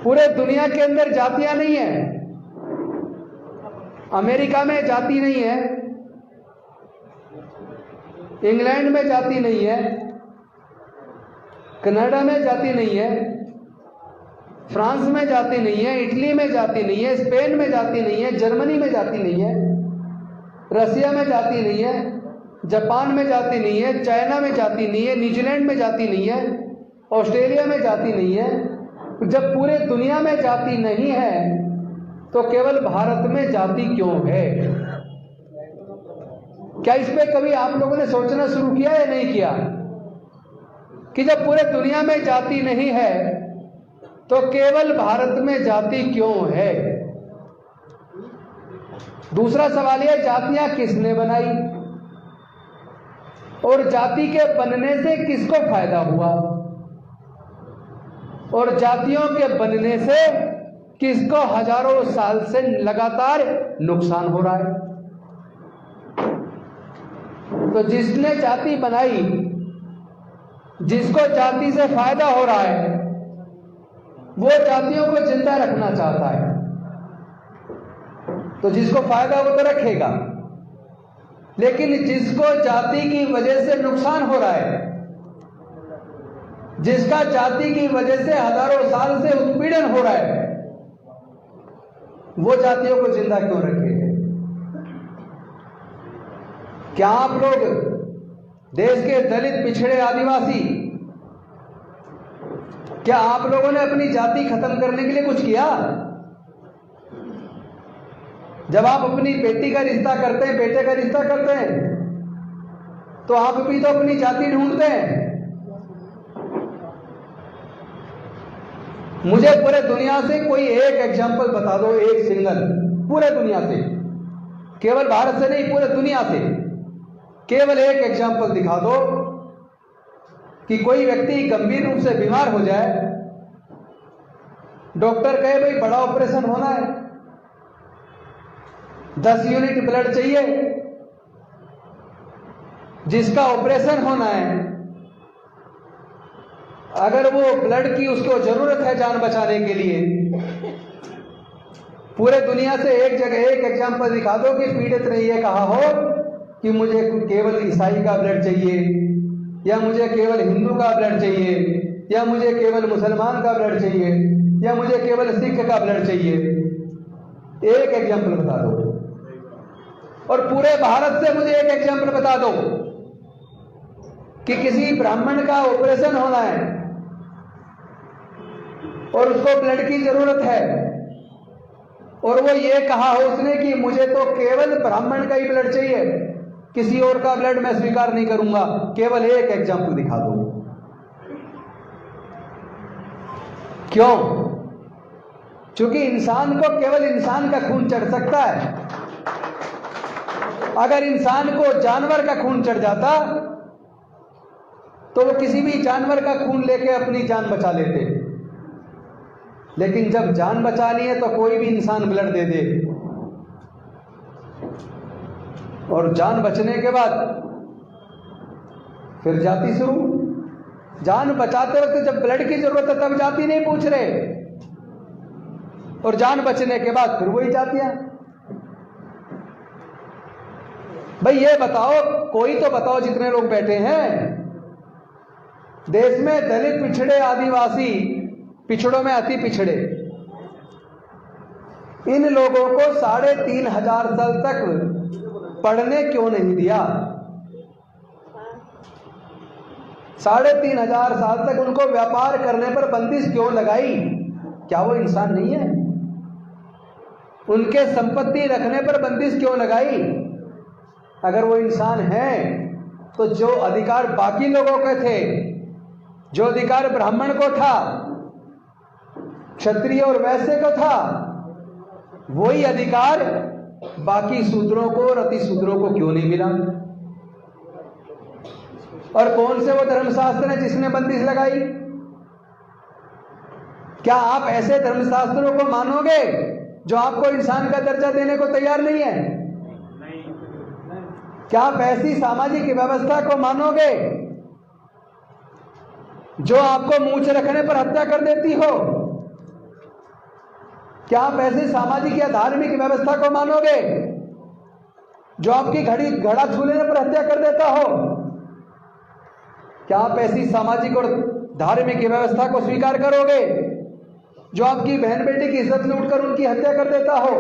पूरे दुनिया के अंदर जातियां नहीं है। अमेरिका में जाति नहीं है, इंग्लैंड में जाति नहीं है, कनाडा में जाति नहीं है, फ्रांस में जाति नहीं है, इटली में जाति नहीं है, स्पेन में जाति नहीं है, जर्मनी में जाति नहीं है, रसिया में जाति नहीं है, जापान में जाति नहीं है, चाइना में जाति नहीं है, न्यूजीलैंड में जाति नहीं है, ऑस्ट्रेलिया में जाति नहीं है। जब पूरे दुनिया में जाति नहीं है तो केवल भारत में जाति क्यों है? क्या इस पे कभी आप लोगों ने सोचना शुरू किया या नहीं किया कि जब पूरे दुनिया में जाति नहीं है तो केवल भारत में जाति क्यों है? दूसरा सवाल यह, जातियां किसने बनाई और जाति के बनने से किसको फायदा हुआ और जातियों के बनने से किसको हजारों साल से लगातार नुकसान हो रहा है? तो जिसने जाति बनाई, जिसको जाति से फायदा हो रहा है, वो जातियों को जिंदा रखना चाहता है। तो जिसको फायदा वो तो रखेगा, लेकिन जिसको जाति की वजह से नुकसान हो रहा है, जिसका जाति की वजह से हजारों साल से उत्पीड़न हो रहा है, वो जातियों को जिंदा क्यों रखेगा? क्या आप लोग देश के दलित, पिछड़े, आदिवासी, क्या आप लोगों ने अपनी जाति खत्म करने के लिए कुछ किया? जब आप अपनी बेटी का रिश्ता करते हैं, बेटे का रिश्ता करते हैं, तो आप भी तो अपनी जाति ढूंढते हैं। मुझे पूरे दुनिया से कोई एक एग्जाम्पल बता दो, एक सिंगल, पूरे दुनिया से, केवल भारत से नहीं, पूरे दुनिया से केवल एक एग्जाम्पल दिखा दो कि कोई व्यक्ति गंभीर रूप से बीमार हो जाए, डॉक्टर कहे भाई बड़ा ऑपरेशन होना है, 10 यूनिट ब्लड चाहिए, जिसका ऑपरेशन होना है, अगर वो ब्लड की उसको जरूरत है जान बचाने के लिए, पूरे दुनिया से एक जगह एक एग्जाम्पल दिखा दो कि पीड़ित ने ये कहा हो कि मुझे केवल ईसाई का ब्लड चाहिए, या मुझे केवल हिंदू का ब्लड चाहिए, या मुझे केवल मुसलमान का ब्लड चाहिए, या मुझे केवल सिख का ब्लड चाहिए। एक एग्जाम्पल बता दो। और पूरे भारत से मुझे एक एग्जाम्पल बता दो कि किसी ब्राह्मण का ऑपरेशन होना है और उसको ब्लड की जरूरत है, और वो ये कहा हो उसने कि मुझे तो केवल ब्राह्मण का ही ब्लड चाहिए, किसी और का ब्लड मैं स्वीकार नहीं करूंगा। केवल एक एग्जाम्पल दिखा दो। क्यों? क्योंकि इंसान को केवल इंसान का खून चढ़ सकता है। अगर इंसान को जानवर का खून चढ़ जाता तो वो किसी भी जानवर का खून लेके अपनी जान बचा लेते, लेकिन जब जान बचानी है तो कोई भी इंसान ब्लड दे दे, और जान बचने के बाद फिर जाति शुरू। जान बचाते वक्त जब ब्लड की जरूरत है तब जाति नहीं पूछ रहे, और जान बचने के बाद फिर वही जातियां। भाई ये बताओ, कोई तो बताओ, जितने लोग बैठे हैं देश में, दलित, पिछड़े, आदिवासी, पिछड़ों में अति पिछड़े, इन लोगों को 3500 साल तक पढ़ने क्यों नहीं दिया? 3500 साल तक उनको व्यापार करने पर बंदिश क्यों लगाई? क्या वो इंसान नहीं है? उनके संपत्ति रखने पर बंदिश क्यों लगाई? अगर वो इंसान है तो जो अधिकार बाकी लोगों के थे, जो अधिकार ब्राह्मण को था, क्षत्रिय और वैश्य को था, वही अधिकार बाकी शूद्रों को और अतिशूद्रों को क्यों नहीं मिला? और कौन से वो धर्मशास्त्र है जिसने बंदिश लगाई? क्या आप ऐसे धर्मशास्त्रों को मानोगे जो आपको इंसान का दर्जा देने को तैयार नहीं है? क्या आप ऐसी सामाजिक व्यवस्था को मानोगे जो आपको मूंछ रखने पर हत्या कर देती हो? क्या आप ऐसी सामाजिक या धार्मिक व्यवस्था को मानोगे जो आपकी घड़ा छू लेने पर हत्या कर देता हो? क्या आप ऐसी सामाजिक और धार्मिक व्यवस्था को स्वीकार करोगे जो आपकी बहन बेटी की इज्जत लूटकर उनकी हत्या कर देता हो?